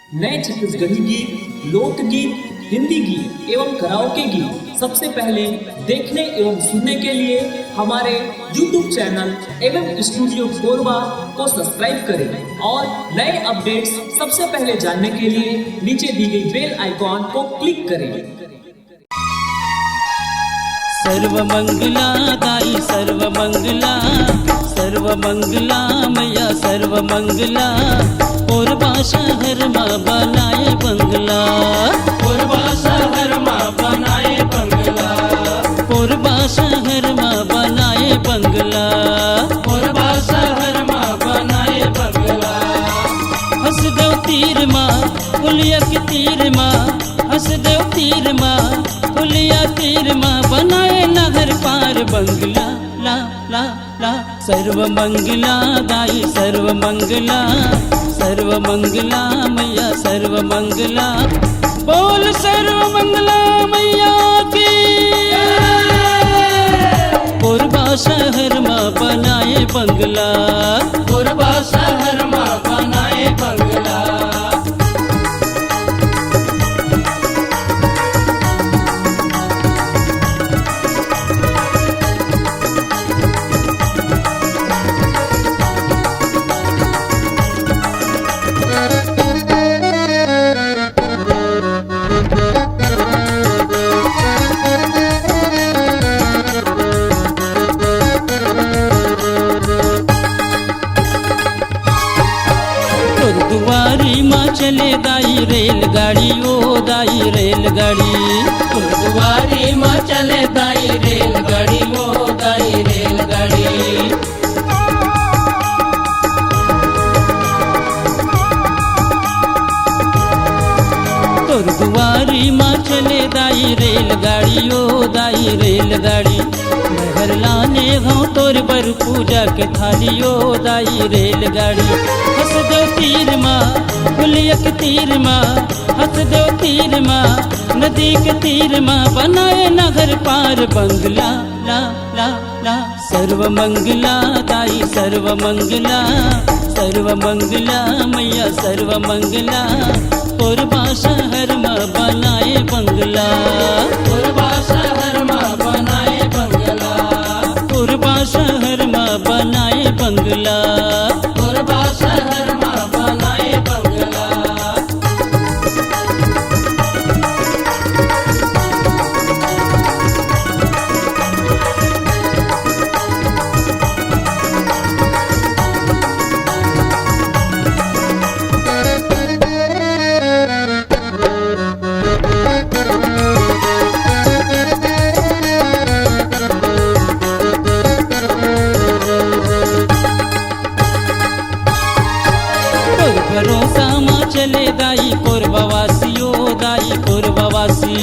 नए छत्तीसगढ़ी गीत, लोकगीत, हिंदी गीत एवं कराओके गीत सबसे पहले देखने एवं सुनने के लिए हमारे YouTube चैनल एवं स्टूडियो कोरबा को सब्सक्राइब करें और नए अपडेट्स सबसे पहले जानने के लिए नीचे दी गई बेल आइकॉन को क्लिक करें। सर्वमंगला दाई सर्वमंगला, सर्वमंगला मैया सर्वमंगला। कोरबा शहर माँ बनाए बंगला, कोरबा शहर माँ बनाए बंगला, कोरबा शहर माँ बनाए बंगला, कोरबा शहर माँ बनाए बंगला। हसदेव तीर माँ पुलिया की तीर माँ, हसदेव तीर माँ पुलिया तीर माँ। बनाए नगर पार बंगला ला ला ला। सर्वमंगला दाई सर्वमंगला, सर्वमंगला मैया सर्वमंगला। बोल सर्वमंगला मैया की। कोरबा शहर माँ बनाए बंगला, कोरबा शहर माँ बनाए बंगला। दुआरी माँ चले दाई रेलगाड़ी ओ दाई रेलगाड़ी। गुरुद्वारी माँ चले दाई रेलगाड़ी वो दाई रेलगाड़ी। दुआरी माँ चले दाई रेलगाड़ी ओ दाई रेलगाड़ी। घर लाने गाँव तोर बर पूजा के थाली ओ दाई रेलगाड़ी। हसदेव तीर माँ पुलिया के तीर माँ, हसदेव तीर माँ नदी के तीर माँ। बनाए नगर पार बंगला ला ला ला। सर्वमंगला दाई सर्वमंगला, सर्वमंगला मैया सर्वमंगला। कोरबा शहर माँ बनाए बंगला, कोरबा शहर माँ बनाए बंगला, कोरबा शहर माँ बनाए बंगला, कोरबा शहर माँ बनाए बंगला। भरोसा माँ चले दाई कोरबावासी ओ दाई कोरबावासी।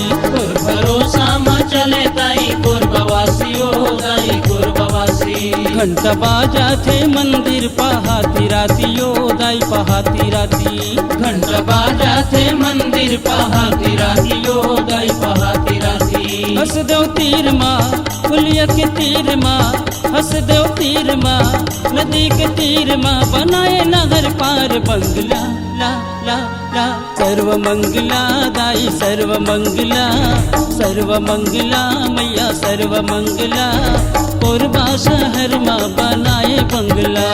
भरोसा माँ चले दाई कोरबावासी ओ दाई कोरबावासी। घंटा बाजा थे मंदिर पहाती राती ओ दाई पहाती राती। घंटा बाजा थे मंदिर पहाती राती ओ दाई पहाती राती। हसदेव तीर माँ पुलिया के तीर माँ, हसदेव तीर माँ नदी के तीर माँ। बनाए नगर पार बंगला ला ला ला। सर्वमंगला दाई सर्वमंगला, सर्वमंगला मैया सर्वमंगला। कोरबा शहर माँ बनाए बंगला,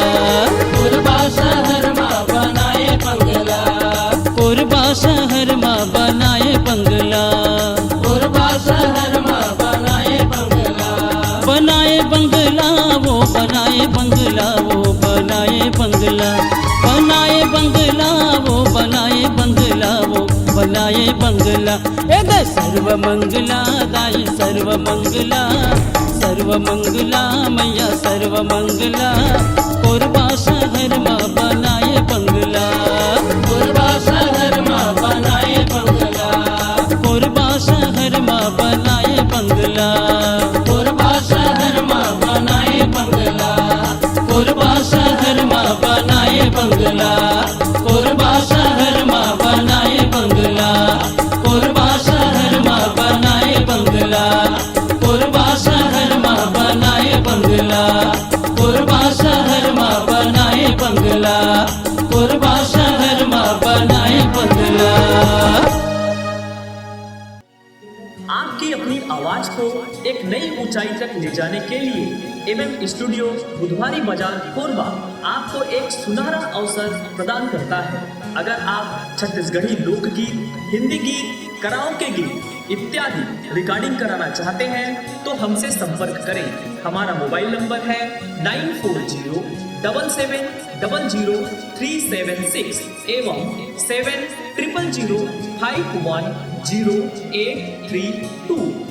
कोरबा शहर माँ बनाए बंगला, कोरबा शहर माँ बनाए बंगला। कोरबा शहर माँ बनाए बंगला। बनाए बंगला वो बनाए बंगला, वो बनाए बंगला, बनाए बंगला वो बनाए बंगला, वो बनाए बंगला। ए दे सर्वमंगला दाई सर्वमंगला, सर्वमंगला मैया सर्वमंगला। कोरबा शहर माँ बनाए बंगला, कोरबा शहर माँ बनाए बंगला, कोरबा शहर माँ बनाए बंगला, कोरबा शहर माँ बनाए बंगला, कोरबा शहर माँ बनाए बंगला, कोरबा शहर माँ बनाए बंगला, कोरबा शहर माँ बनाए बंगला, कोरबा शहर माँ बनाए बंगला, कोरबा शहर माँ बनाए बंगला। नई ऊंचाई तक ले जाने के लिए एवं स्टूडियो बुधवारी बाजार कोरबा आपको एक सुनहरा अवसर प्रदान करता है। अगर आप छत्तीसगढ़ी लोकगीत, हिंदी गीत, कराओके गीत इत्यादि रिकॉर्डिंग कराना चाहते हैं तो हमसे संपर्क करें। हमारा मोबाइल नंबर है 9407700376 एवं 7005100832।